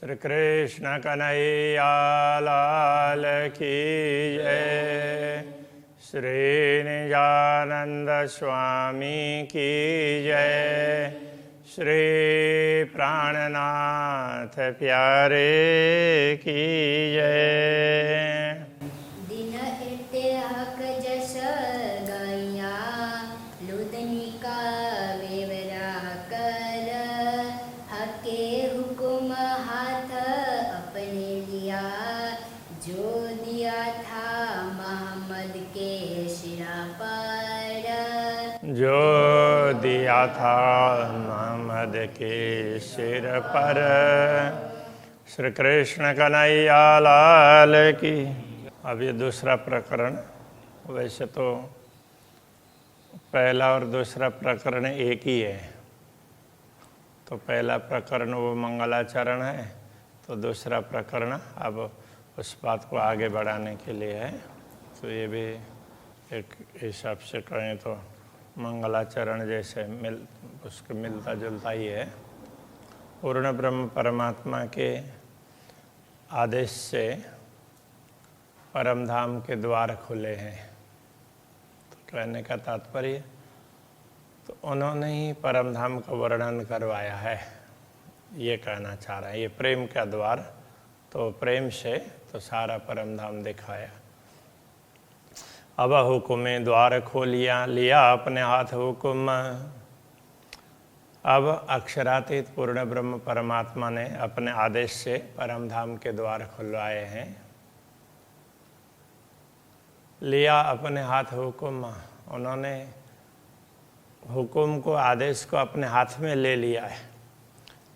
श्री कृष्ण कन्हैया लाल की जय। श्री निजानंद स्वामी की जय। श्री प्राणनाथ प्यारे की जय। दिन इत्याक जस गया लुदनिका वेवरा कर हके हुकुम हाथ अपने लिया जो दिया था मोहम्मद के सिरा पर। जो दिया था मोहम्मद के सिर पर। श्री कृष्ण कन्हैया लाल की। अब ये दूसरा प्रकरण, वैसे तो पहला और दूसरा प्रकरण एक ही है। तो पहला प्रकरण वो मंगलाचरण है, तो दूसरा प्रकरण अब उस बात को आगे बढ़ाने के लिए है। तो ये भी एक हिसाब से कहें तो मंगलाचरण जैसे उसके मिलता जुलता ही है। पूर्ण ब्रह्म परमात्मा के आदेश से परमधाम के द्वार खुले हैं। तो कहने का तात्पर्य, तो उन्होंने ही परमधाम का वर्णन करवाया है, ये कहना चाह रहे हैं। ये प्रेम का द्वार, तो प्रेम से तो सारा परमधाम दिखाया। अब हुक्म द्वार खोलिया लिया अपने हाथ हुक्म। अब अक्षरातीत पूर्ण ब्रह्म परमात्मा ने अपने आदेश से परमधाम के द्वार खुलवाए हैं। लिया अपने हाथ हुक्म, उन्होंने हुक्म को, आदेश को अपने हाथ में ले लिया है।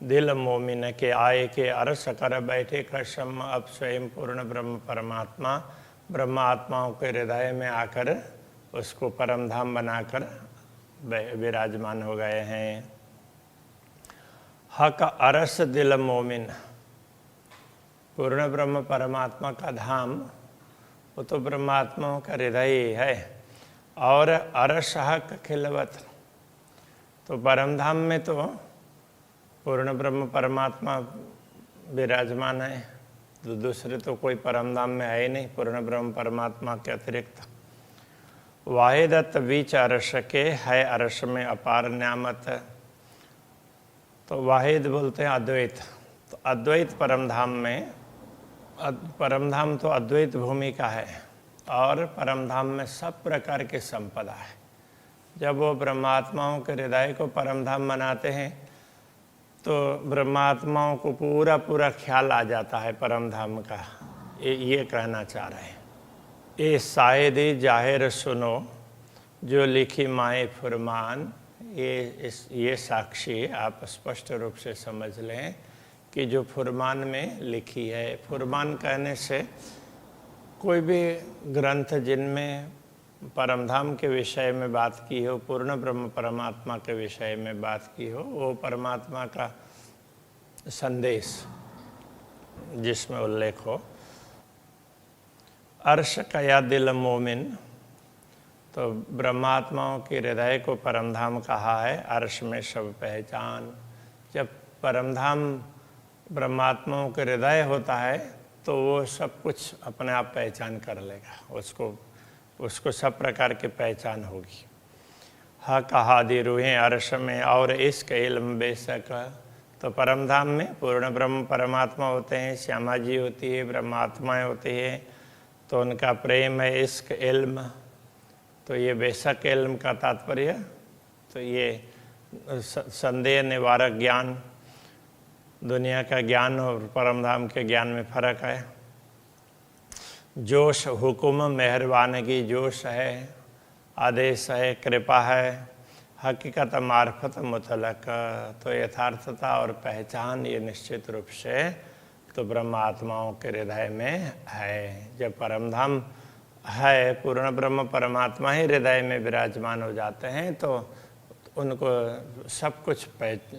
दिल मोमिन के आए के अरस कर बैठे कसम। अब स्वयं पूर्ण ब्रह्म परमात्मा ब्रह्म आत्माओं के हृदय में आकर उसको परमधाम बनाकर विराजमान हो गए हैं। हक अरस दिल मोमिन, पूर्ण ब्रह्म परमात्मा का धाम वो तो ब्रह्मात्माओं का हृदय ही है। और अरस हक खिलवत, तो परमधाम में तो पूर्ण ब्रह्म परमात्मा विराजमान है, तो दूसरे तो कोई परमधाम में है ही नहीं पूर्ण ब्रह्म परमात्मा के अतिरिक्त। वाहिदत बीच अरस के है, अरस में अपार न्यामत। तो वाहिद बोलते हैं अद्वैत, तो अद्वैत परमधाम में, परमधाम तो अद्वैत भूमि का है और परमधाम में सब प्रकार की संपदा है। जब वो ब्रह्मात्माओं के हृदय को परमधाम बनाते हैं तो ब्रह्मात्माओं को पूरा पूरा ख्याल आ जाता है परमधाम का। ये कहना चाह रहे हैं। ये शायद जाहिर सुनो जो लिखी माए फुरमान। ये साक्षी आप स्पष्ट रूप से समझ लें कि जो फुरमान में लिखी है, फुरमान कहने से कोई भी ग्रंथ जिनमें परमधाम के विषय में बात की हो, पूर्ण ब्रह्म परमात्मा के विषय में बात की हो, वो परमात्मा का संदेश जिसमें उल्लेख हो। अर्श कया दिल मोमिन, तो ब्रह्मात्माओं के हृदय को परमधाम कहा है। अर्श में सब पहचान। जब परमधाम ब्रह्मात्माओं के हृदय होता है तो वो सब कुछ अपने आप पहचान कर लेगा, उसको सब प्रकार की पहचान होगी। हा कहा दी रूहें अर्श में और इश्क इल्म बेशक, तो परमधाम में पूर्ण ब्रह्म परमात्मा होते हैं, श्यामा जी होती है, ब्रह्मात्माएं होती है, तो उनका प्रेम है, इश्क इल्म। तो ये बेशक इल्म का तात्पर्य, तो ये संदेह निवारक ज्ञान, दुनिया का ज्ञान और परमधाम के ज्ञान में फर्क है। जोश हुक्म मेहरबानगी, जोश है, आदेश है, कृपा है। हकीकत मार्फत मुतलक, तो यथार्थता और पहचान ये निश्चित रूप से तो ब्रह्म आत्माओं के हृदय में है। जब परमधाम है, पूर्ण ब्रह्म परमात्मा ही हृदय में विराजमान हो जाते हैं तो उनको सब कुछ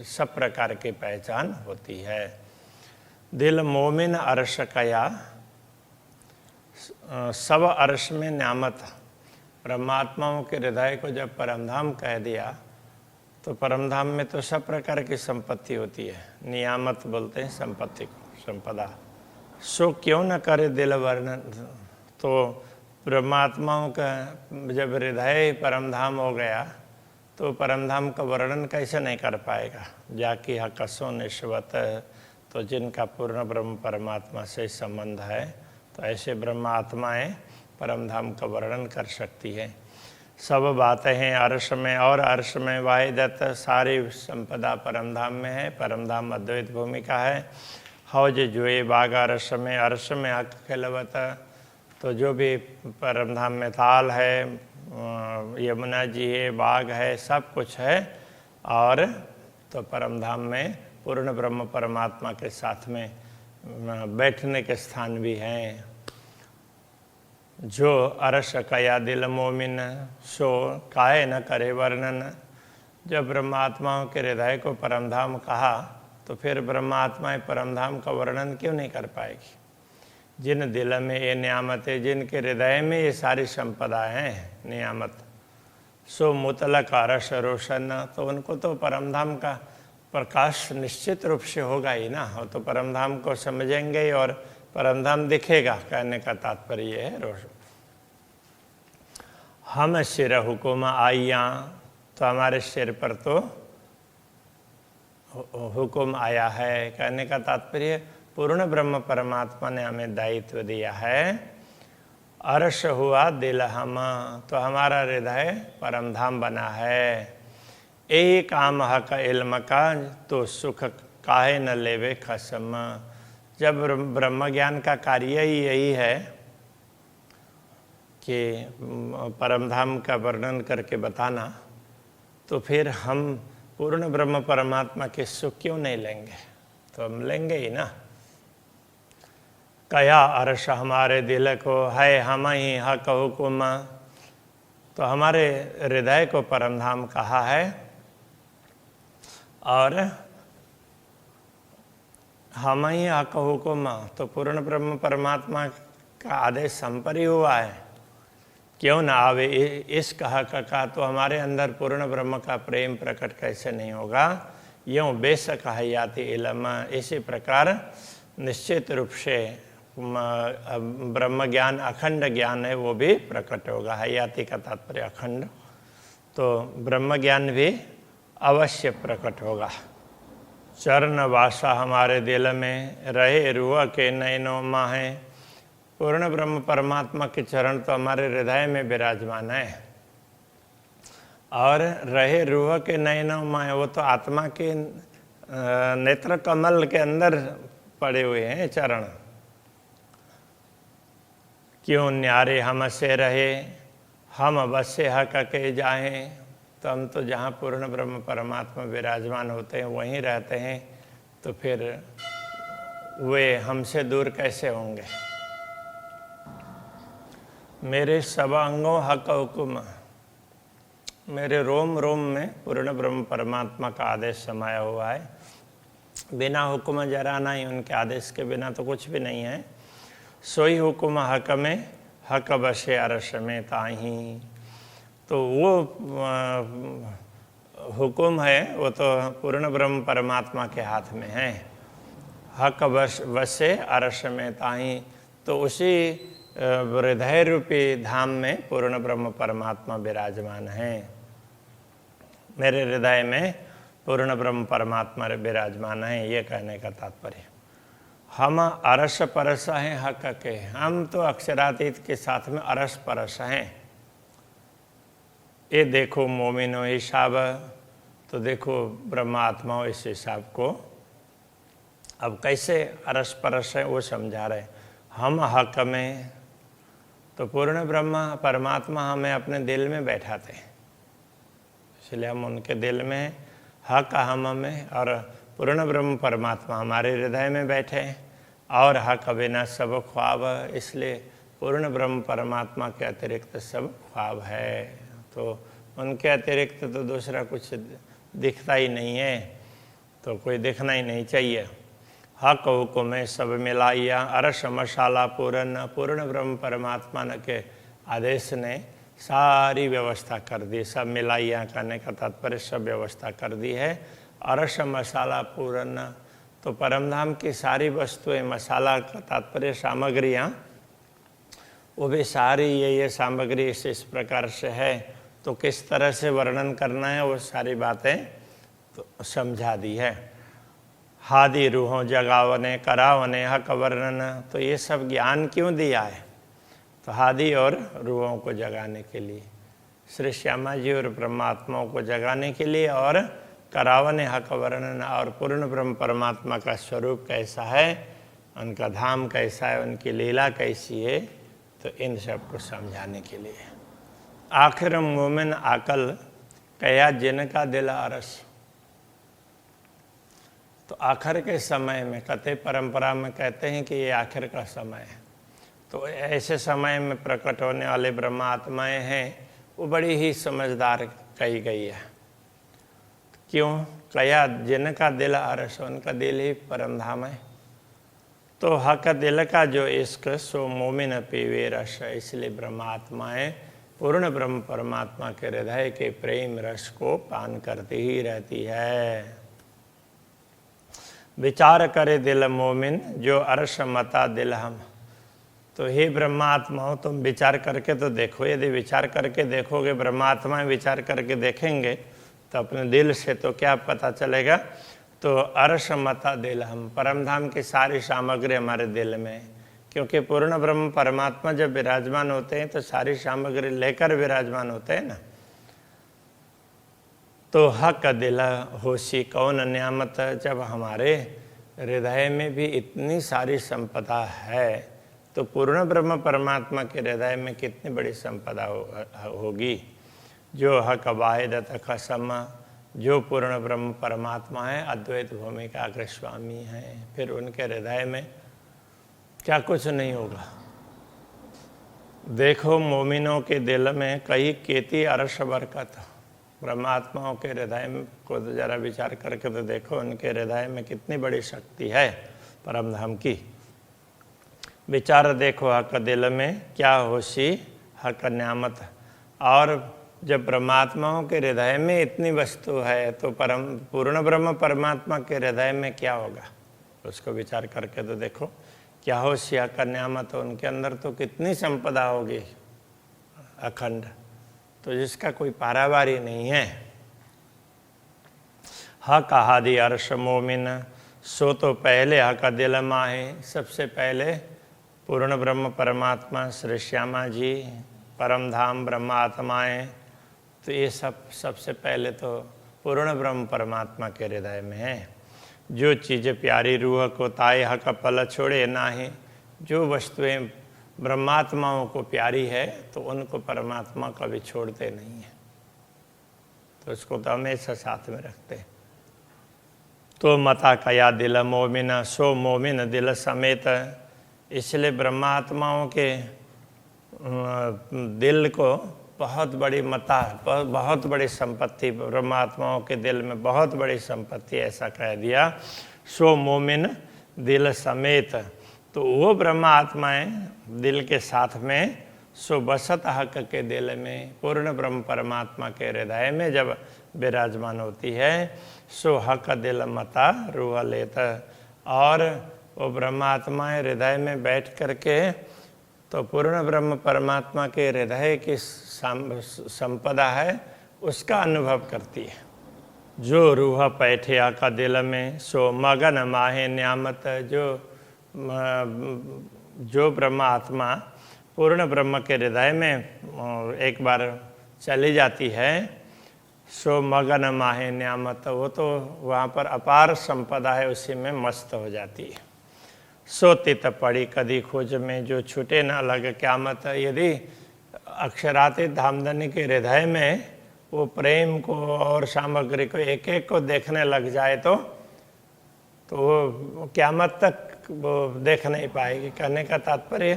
सब प्रकार की पहचान होती है। दिल मोमिन अर्श कया, सब अर्श में न्यामत। ब्रह्मात्माओं के हृदय को जब परमधाम कह दिया तो परमधाम में तो सब प्रकार की संपत्ति होती है। नियामत बोलते हैं संपत्ति को। संपदा। सो क्यों न करे दिल वर्णन। तो ब्रह्मात्माओं का जब हृदय परमधाम हो गया तो परमधाम का वर्णन कैसे नहीं कर पाएगा। जाकि हकसो निश्वत, तो जिनका पूर्ण ब्रह्म परमात्मा से संबंध है तो ऐसे ब्रह्मात्माएं परमधाम का वर्णन कर सकती है। सब बातें हैं अर्श में, और अर्श में वाहिदत सारी संपदा परमधाम में है। परमधाम अद्वैत भूमिका है। हौज जुए बाग अर्श में हक खिलवत, तो जो भी परमधाम में ताल है, यमुना जी है, बाग है, सब कुछ है। और तो परमधाम में पूर्ण ब्रह्म परमात्मा के साथ में बैठने के स्थान भी हैं। जो अरश कया दिल मोमिन, सो काहे न करे वर्णन। जब ब्रह्मात्माओं के हृदय को परमधाम कहा तो फिर ब्रह्मात्माएं परमधाम का वर्णन क्यों नहीं कर पाएगी। जिन दिल में ये नियामत है, जिनके हृदय में ये सारी संपदाएं हैं नियामत, सो मुतलक अरश रोशन, तो उनको तो परमधाम का प्रकाश निश्चित रूप से होगा ही ना। हो तो परमधाम को समझेंगे ही और परमधाम दिखेगा। कहने का तात्पर्य है रोशन। हम सिर हुकुम आइया, तो हमारे सिर पर तो हुकुम आया है। कहने का तात्पर्य पूर्ण ब्रह्म परमात्मा ने हमें दायित्व दिया है। अर्श हुआ दिल हम, तो हमारा हृदय परमधाम बना है। यही काम हक इल्म का, तो सुख काहे न लेवे खसम। जब ब्रह्म ज्ञान का कार्य ही यही है कि परमधाम का वर्णन करके बताना, तो फिर हम पूर्ण ब्रह्म परमात्मा के सुख क्यों नहीं लेंगे। तो हम लेंगे ही ना। कया अर्श हमारे दिल को है, हम ही हक हुकुम, तो हमारे हृदय को परमधाम कहा है। और हम ही हक हुकुम, तो पूर्ण ब्रह्म परमात्मा का आदेश हम पर ही हुआ है। क्यों ना आवे इश्क हक का, तो हमारे अंदर पूर्ण ब्रह्म का प्रेम प्रकट कैसे नहीं होगा। यूँ बेशक हयाती इल्म, इसी प्रकार निश्चित रूप से ब्रह्म ज्ञान अखंड ज्ञान है, वो भी प्रकट होगा। हयाती का तात्पर्य अखंड, तो ब्रह्म ज्ञान भी अवश्य प्रकट होगा। चरण वासा हमारे दिल में रहे, रूह के नैनों माहे। पूर्ण ब्रह्म परमात्मा के चरण तो हमारे हृदय में विराजमान है। और रहे रूह के नैनों माहे, वो तो आत्मा के नेत्र कमल के अंदर पड़े हुए हैं चरण। क्यों न्यारे हमसे रहे, हम बसे हक के जाएं। तो हम तो जहाँ पूर्ण ब्रह्म परमात्मा विराजमान होते हैं वहीं रहते हैं, तो फिर वे हमसे दूर कैसे होंगे। मेरे सब अंगों हक हुकुम, मेरे रोम रोम में पूर्ण ब्रह्म परमात्मा का आदेश समाया हुआ है। बिना हुक्म जरा नहीं, उनके आदेश के बिना तो कुछ भी नहीं है। सोई हुक्म हक में, हक बसे अरश में ताही। तो वो हुक्म है, वो तो पूर्ण ब्रह्म परमात्मा के हाथ में है। हक बसे अरश में ताही, तो उसी हृदय रूपी धाम में पूर्ण ब्रह्म परमात्मा विराजमान है। मेरे हृदय में पूर्ण ब्रह्म परमात्मा विराजमान है, ये कहने का तात्पर्य। हम अरस परस हैं हक के, हम तो अक्षरातीत के साथ में अरस परस हैं। ये देखो मोमिनो हिसाब, तो देखो ब्रह्मात्माओं इस हिसाब को अब कैसे अरस परस है वो समझा रहे। हम हक में, तो पूर्ण ब्रह्म परमात्मा हमें अपने दिल में बैठाते हैं, इसलिए हम उनके दिल में, हक हम में, और पूर्ण ब्रह्म परमात्मा हमारे हृदय में बैठे हैं। और हक बिना सब ख्वाब, इसलिए पूर्ण ब्रह्म परमात्मा के अतिरिक्त सब ख्वाब है। तो उनके अतिरिक्त तो दूसरा कुछ दिखता ही नहीं है, तो कोई दिखना ही नहीं चाहिए। हक हुकुम सब मिलाइया अरश मशाला पूर्ण ब्रह्म परमात्मा के आदेश ने सारी व्यवस्था कर दी। सब मिलाइया करने का तात्पर्य सब व्यवस्था कर दी है। अरश मसाला पूर्ण, तो परमधाम की सारी वस्तुएं, मसाला का तात्पर्य सामग्रियाँ, वो भी सारी ये सामग्री इस प्रकार से है, तो किस तरह से वर्णन करना है वो सारी बातें तो समझा दी है। हादि रूहों जगावने करावने हक वर्णन, तो ये सब ज्ञान क्यों दिया है? तो हादि और रूहों को जगाने के लिए, श्री श्यामा जी और ब्रह्मात्माओं को जगाने के लिए, और करावने हक वर्णन, और पूर्ण ब्रह्म परमात्मा का स्वरूप कैसा है, उनका धाम कैसा है, उनकी लीला कैसी है, तो इन सब को समझाने के लिए। आखिर मोमिन आकल कया जिनका दिल अरस, तो आखिर के समय में, कथे परंपरा में कहते हैं कि ये आखिर का समय है, तो ऐसे समय में प्रकट होने वाले ब्रह्मात्माएं हैं, वो बड़ी ही समझदार कही गई है। क्यों? कया जिनका दिल अरस, उनका दिल ही परमधाम है। तो हक दिल का जो इश्क सो मोमिन पीवे रस, इसलिए ब्रह्मात्माएं पूर्ण ब्रह्म परमात्मा के हृदय के प्रेम रस को पान करती ही रहती है। विचार करे दिल मोमिन जो अरस मता दिल हम, तो हे ब्रह्मात्माओं तुम विचार करके तो देखो। यदि विचार करके देखोगे, ब्रह्मात्माएं विचार करके देखेंगे, तो अपने दिल से तो क्या पता चलेगा? तो अरस मता दिल हम, परमधाम की सारी सामग्री हमारे दिल में, क्योंकि पूर्ण ब्रह्म परमात्मा जब विराजमान होते हैं तो सारी सामग्री लेकर विराजमान होते हैं ना। तो हक दिल होशी कौन न्यामत, जब हमारे हृदय में भी इतनी सारी संपदा है, तो पूर्ण ब्रह्म परमात्मा के हृदय में कितनी बड़ी संपदा होगी। जो हक वाहिद खसम, जो पूर्ण ब्रह्म परमात्मा है, अद्वैत भूमि का अग्र स्वामी है, फिर उनके हृदय में क्या कुछ नहीं होगा। देखो मोमिनों के दिल में कई केती अरश बरकत, परमात्माओं के हृदय में को जरा विचार करके तो देखो, उनके हृदय में कितनी बड़ी शक्ति है परमधाम की। विचार देखो हक दिल में क्या होशी हक न्यामत, और जब परमात्माओं के हृदय में इतनी वस्तु है, तो पूर्ण ब्रह्म परमात्मा के हृदय में क्या होगा, उसको विचार करके तो देखो। क्या होशी हक न्यामत, उनके अंदर तो कितनी संपदा होगी अखंड, तो जिसका कोई पारावारी नहीं है। हक हादि अर्श मोमिन, सो तो पहले हक दिल माहे, सबसे पहले पूर्ण ब्रह्म परमात्मा श्री श्यामा जी, परमधाम ब्रह्मात्माएं, तो ये सबसे पहले तो पूर्ण ब्रह्म परमात्मा के हृदय में है। जो चीज़ें प्यारी रूह को ताए हक पल छोड़े नाहे, जो वस्तुएं ब्रह्मात्माओं को प्यारी है, तो उनको परमात्मा कभी छोड़ते नहीं है, तो उसको तो हमेशा साथ में रखते। तो मता कया दिल मोमिन, सो मोमिन दिल समेत, इसलिए ब्रह्मात्माओं के दिल को बहुत बड़ी मता, बहुत बड़ी संपत्ति, ब्रह्मात्माओं के दिल में बहुत बड़ी संपत्ति, ऐसा कह दिया। सो मोमिन दिल समेत, तो वो ब्रह्मात्माएं दिल के साथ में, सो बसत हक के दिल में, पूर्ण ब्रह्म परमात्मा के हृदय में जब विराजमान होती है, सो हक दिल मता रूह लेत, और वो ब्रह्मात्माएं हृदय में बैठ करके तो पूर्ण ब्रह्म परमात्मा के हृदय की संपदा है उसका अनुभव करती है। जो रूह पैठिया का दिल में, सो मगन माहे न्यामत, जो ब्रह्मात्मा पूर्ण ब्रह्म के हृदय में एक बार चली जाती है, सो मगन माहे न्यामत, वो तो वहाँ पर अपार संपदा है, उसी में मस्त हो जाती है। सो तित पड़ी कदी खोज में, जो छूटे न लग क्यामत, यदि अक्षरातीत धामधनी के हृदय में वो प्रेम को और सामग्री को एक एक को देखने लग जाए, तो वो क्यामत तक वो देख नहीं पाएगी। कहने का तात्पर्य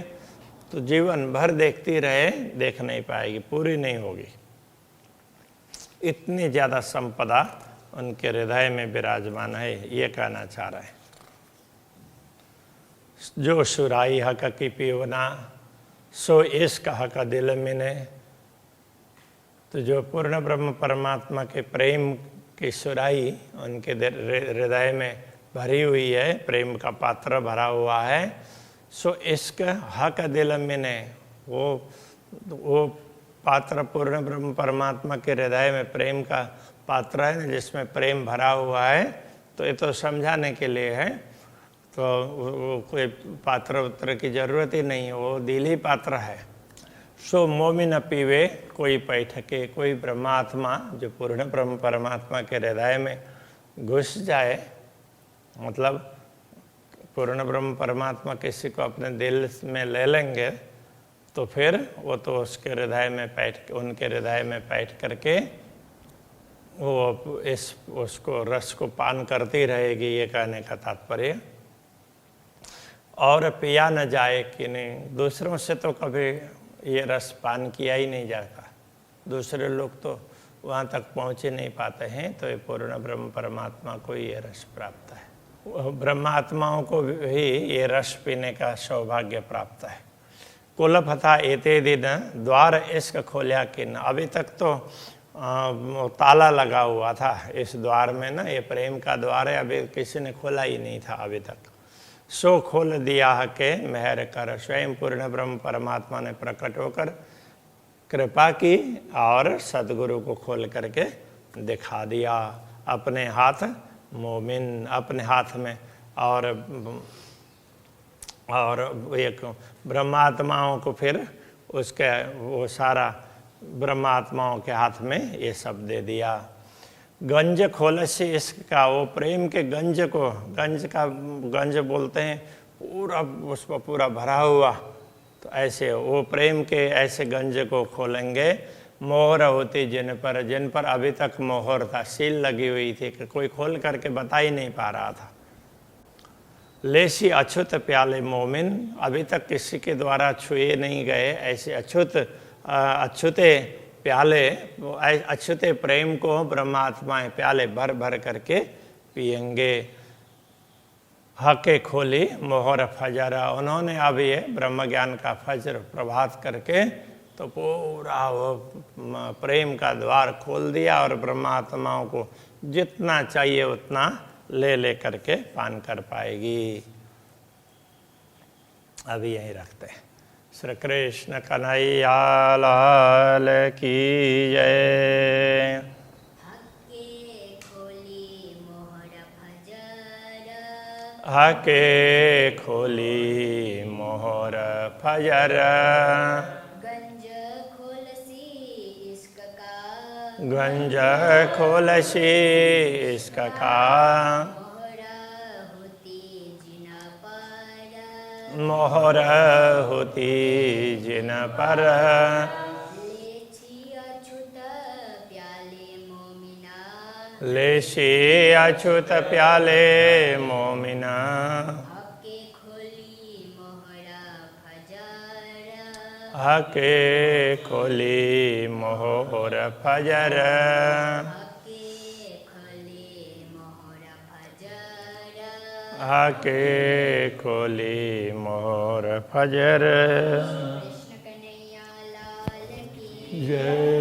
तो जीवन भर देखती रहे, देख नहीं पाएगी, पूरी नहीं होगी। इतनी ज़्यादा संपदा उनके हृदय में विराजमान है, ये कहना चाह रहा है। जो सुराई हक की पीवना, सो इश्क हक दिल मिने, तो जो पूर्ण ब्रह्म परमात्मा के प्रेम की सुराई उनके हृदय में भरी हुई है, प्रेम का पात्र भरा हुआ है। सो इश्क हक दिल में ने, वो पात्र पूर्ण ब्रह्म परमात्मा के हृदय में प्रेम का पात्र है जिसमें प्रेम भरा हुआ है। तो ये तो समझाने के लिए है, तो वो कोई पात्र उत्तर की जरूरत ही नहीं है, वो दिल ही पात्र है। सो मोमिन पीवे कोई पैठके, कोई ब्रह्मात्मा जो पूर्ण ब्रह्म परमात्मा के हृदय में घुस जाए, मतलब पूर्ण ब्रह्म परमात्मा किसी को अपने दिल में ले लेंगे तो फिर वो तो उसके हृदय में उनके हृदय में बैठ करके वो उसको रस को पान करती रहेगी, ये कहने का तात्पर्य। और पिया न जाए कि नहीं, दूसरों से तो कभी ये रस पान किया ही नहीं जाता, दूसरे लोग तो वहाँ तक पहुँच ही नहीं पाते हैं, तो ये पूर्ण ब्रह्म परमात्मा को ये रस प्राप्त है। ब्रह्मात्माओं को भी ये रस पीने का सौभाग्य प्राप्त है। कुल फथा एते दिन द्वार इश्क खोलिया किन, अभी तक तो ताला लगा हुआ था इस द्वार में ना, ये प्रेम का द्वार है, अभी किसी ने खोला ही नहीं था अभी तक। सो खोल दिया के मेहर कर, स्वयं पूर्ण ब्रह्म परमात्मा ने प्रकट होकर कृपा की और सदगुरु को खोल करके दिखा दिया अपने हाथ मोमिन, अपने हाथ में। और एक ब्रह्मात्माओं को फिर उसके वो सारा ब्रह्मात्माओं के हाथ में ये सब दे दिया। गंज खोल से इश्क का, वो प्रेम के गंज को, गंज बोलते हैं पूरा, उसको पूरा भरा हुआ, तो ऐसे वो प्रेम के ऐसे गंज को खोलेंगे। मोहर होती जिन पर अभी तक मोहर था, सील लगी हुई थी कि कोई खोल करके बता ही नहीं पा रहा था। लेसी अछूत प्याले मोमिन, अभी तक किसी के द्वारा छुए नहीं गए ऐसे अछूते प्याले, अछूते प्रेम को ब्रह्मात्माएं प्याले भर भर करके पिएंगे। हके खोली मोहर फजरा, उन्होंने अब ये ब्रह्म ज्ञान का फजर प्रभात करके तो पूरा वो प्रेम का द्वार खोल दिया और ब्रह्मात्माओं को जितना चाहिए उतना ले करके पान कर पाएगी। अभी यहीं रखते हैं। श्री कृष्ण कन्हैया लाल की जय। हके खोली मोहर फजर, गंज खोलसी इश्क का, मोहर होती जिन पर, लेसी अछूत प्याले मोमिना, हके खोली मोहर फजर, हके खोली मोहर फजर। जय।